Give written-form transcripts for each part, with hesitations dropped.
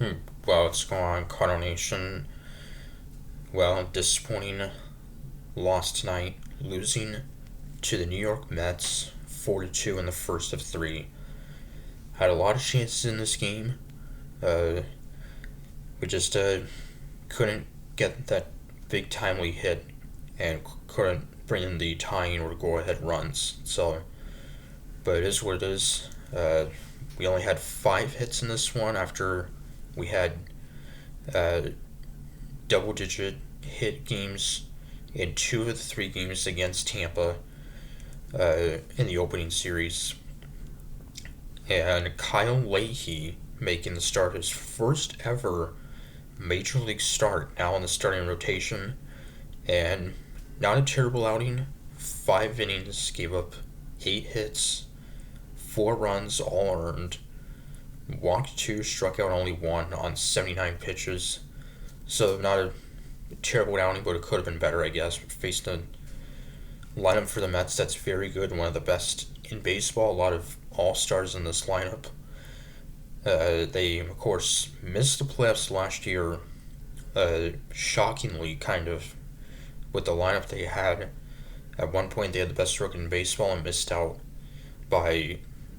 Well, what's going on, Cardinal Nation? Well, disappointing loss tonight, losing to the New York Mets 4-2 in the first of three. Had a lot of chances in this game. Uh, we just couldn't get that big timely hit and couldn't bring in the tying or go ahead runs. But it is what it is. We only had 5 hits in this one after we had uh, double digit hit games in 2 of the 3 games against Tampa in the opening series. And Kyle Leahy making the start, his first ever major league start, now in the starting rotation. And not a terrible outing. 5 innings, gave up 8 hits, 4 runs, all earned. Walked 2, struck out only 1 on 79 pitches. So not a terrible outing, but it could have been better, I guess. Faced a lineup for the Mets that's very good, one of the best in baseball. A lot of all-stars in this lineup. They, of course, missed the playoffs last year, shockingly, kind of, with the lineup they had. At one point, they had the best record in baseball and missed out by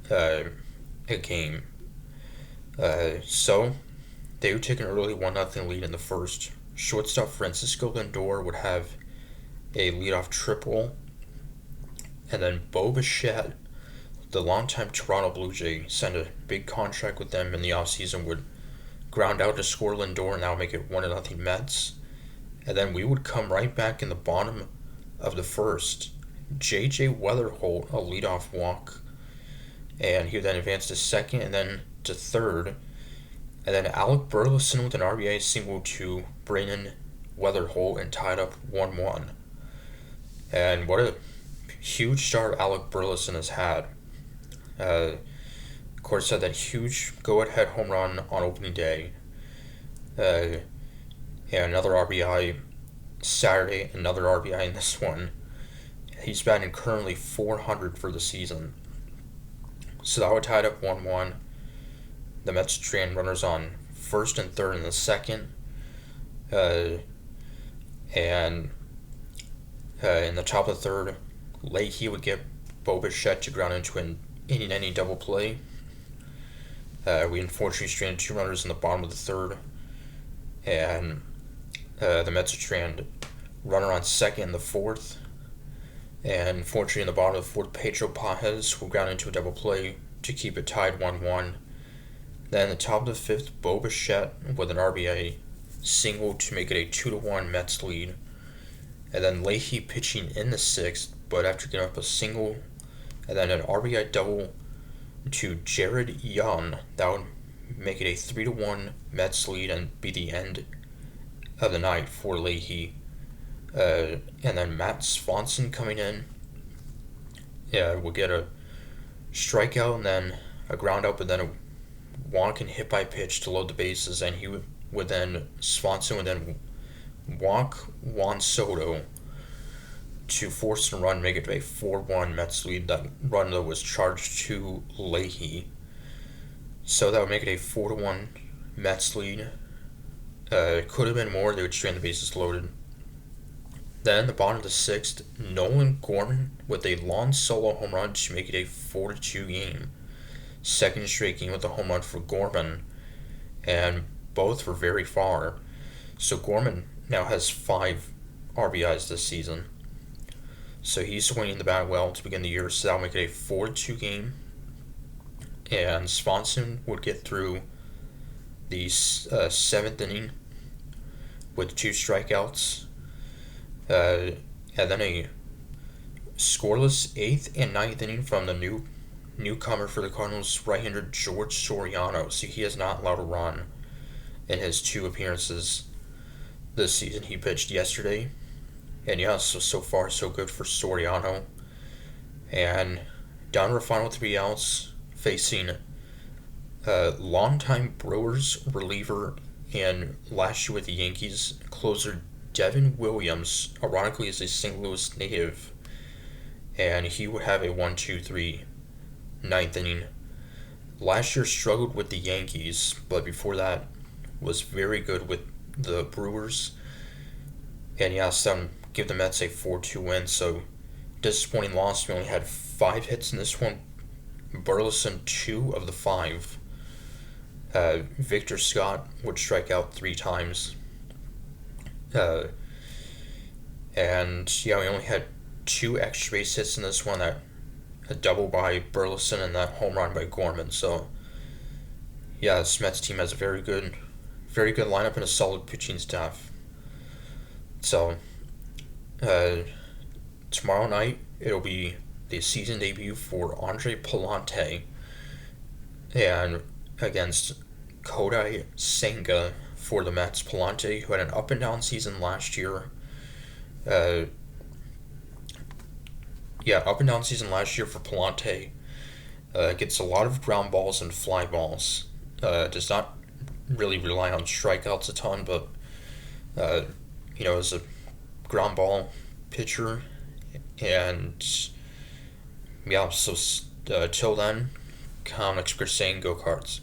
a game. So, they would take an early 1-0 lead in the first. Shortstop Francisco Lindor would have a leadoff triple. And then Bo Bichette, the longtime Toronto Blue Jay, signed a big contract with them in the offseason, would ground out to score Lindor and now make it 1-0 Mets. And then we would come right back in the bottom of the first. J.J. Weatherholt, a leadoff walk. And he would then advance to second and then to third. And then Alec Burleson with an RBI single to Brandon Weatherholt and tied up 1-1. And what a huge start Alec Burleson has had. Of course, had that huge go-ahead home run on opening day. And another RBI Saturday, another RBI in this one. He's batting currently .400 for the season. So that would tie it up 1-1. The Mets train runners on first and third in the second. And in the top of the third, Leahy would get Bo Bichette to ground into an inning-ending double play. We unfortunately stranded 2 runners in the bottom of the third. And the Mets would strand runner on second in the fourth. And unfortunately, in the bottom of the fourth, Pedro Pages will ground into a double play to keep it tied 1-1. Then in the top of the fifth, Bo Bichette with an RBI single to make it a 2-1 Mets lead. And then Leahy pitching in the sixth, but after giving up a single and then an RBI double to Jared Young, that would make it a 3-1 Mets lead and be the end of the night for Leahy. And then Matt Swanson coming in. Yeah, will get a strikeout and then a ground out, but then a walk and hit by pitch to load the bases, and Swanson would then walk Juan Soto to force a run, make it a 4-1 Mets lead. That run, though, was charged to Leahy. So that would make it a 4-1 Mets lead. It could have been more. They would strand the bases loaded. Then, the bottom of the sixth, Nolan Gorman with a long solo home run to make it a 4-2 game. Second straight game with a home run for Gorman, and both were very far. So Gorman now has 5 RBIs this season. So he's swinging the bat well to begin the year, so that'll make it a 4-2 game. And Swanson would get through the 7th inning with 2 strikeouts. And then a scoreless 8th and 9th inning from the newcomer for the Cardinals, right-hander George Soriano. So he has not allowed a run in his 2 appearances this season. He pitched yesterday, and yeah, so far so good for Soriano. And down to the final 3 outs, facing longtime Brewers reliever and last year with the Yankees closer Devin Williams. Ironically, is a St. Louis native, and he would have a 1-2-3 ninth inning. Last year struggled with the Yankees, but before that was very good with the Brewers. And yeah, so give the Mets a 4-2 win. So disappointing loss. We only had 5 hits in this one. Burleson 2 of the 5. Victor Scott would strike out 3 times. Uh, and yeah, we only had 2 extra base hits in this one. That a double by Burleson and that home run by Gorman. So yeah, this Mets team has a very good lineup and a solid pitching staff. So tomorrow night it'll be the season debut for Andre Palante and against Kodai Senga for the Mets. Palante, who had an up and down season last year. Up and down season last year for Palante. Gets a lot of ground balls and fly balls. Does not really rely on strikeouts a ton, but is a ground ball pitcher. And yeah, so till then, comics per saying, go Cards.